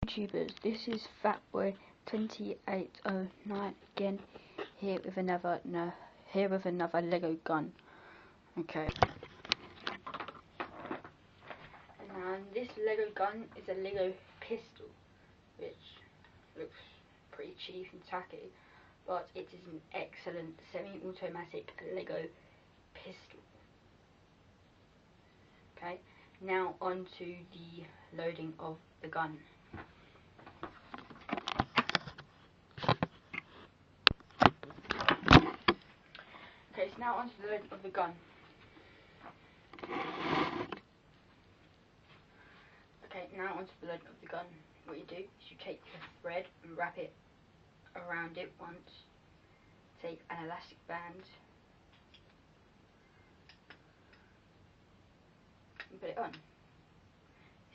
YouTubers, this is fatboy2809 again, here with another Lego gun. Okay. And this Lego gun is a Lego pistol, which looks pretty cheap and tacky, but it is an excellent semi-automatic Lego pistol. Okay, now on to the loading of the gun. Okay, so now onto the loading of the gun. Okay, now onto the loading of the gun. What you do is you take the thread and wrap it around it once. Take an elastic band and put it on.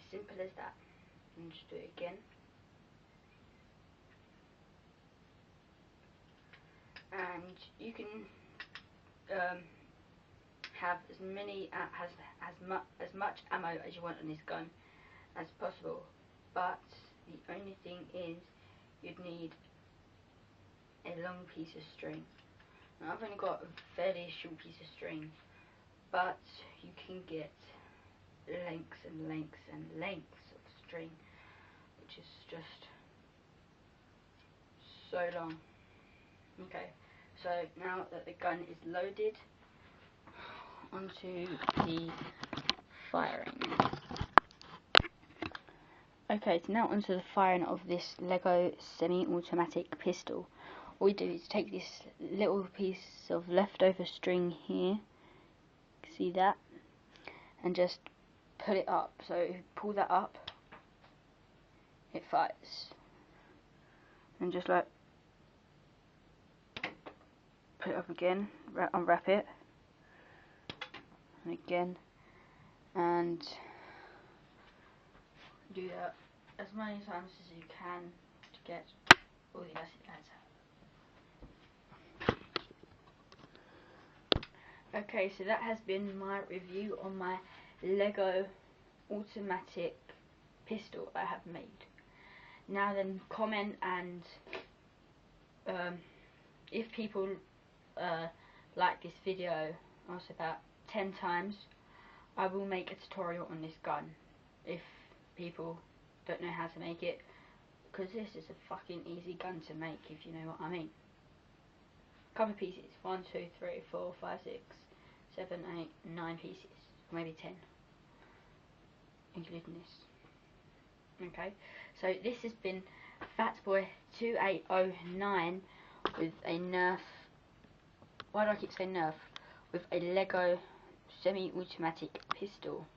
Simple as that. And just do it again. And you can have as much ammo as you want on this gun as possible, but the only thing is you'd need a long piece of string. Now I've only got a fairly short piece of string, but you can get lengths and lengths and lengths of string, which is just so long. Okay, so now that the gun is loaded, onto the firing. Okay, so now onto the firing of this Lego semi-automatic pistol. All we do is take this little piece of leftover string here, see that, and just put it up. So if you pull that up, it fires. And just like put it up again, unwrap it, and again, and do that as many times as you can to get all the acid out. Okay, so that has been my review on my Lego automatic pistol I have made. Now then, comment, and if people like this video, also about 10 times, I will make a tutorial on this gun if people don't know how to make it, because this is a fucking easy gun to make, if you know what I mean. Couple of pieces, 1, 2, 3, 4, 5, 6, 7, 8, 9 pieces, maybe 10, including this. Okay, so this has been fatboy2809 with a Nerf. Why do I keep saying Nerf? With a Lego semi-automatic pistol.